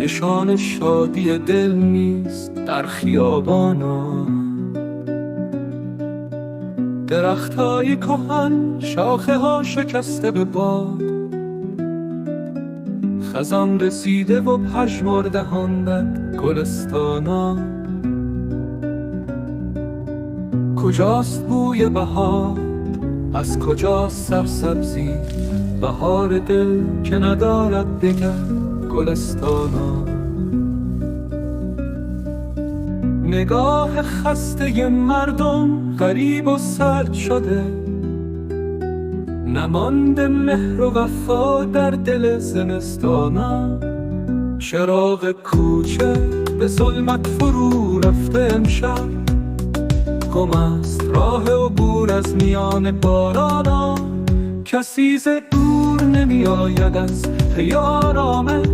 نشان شادی دل نیست در خیابانا. درختای کهن شاخه ها شکسته به باد، خزان رسیده و پژمردهان در گلستانا. کجاست بوی بهار، از کجاست سرسبزی، بهار دل که ندارد دگر گلستانا. نگاه خسته مردم غریب و سرد شده، نمانده مهر و وفا در دل زمستانا. چراغ کوچه به ظلمت فرو رفته امشب، گم است راه عبور از میان بارانا. کسی ز دور نمی آید از پی آرامش،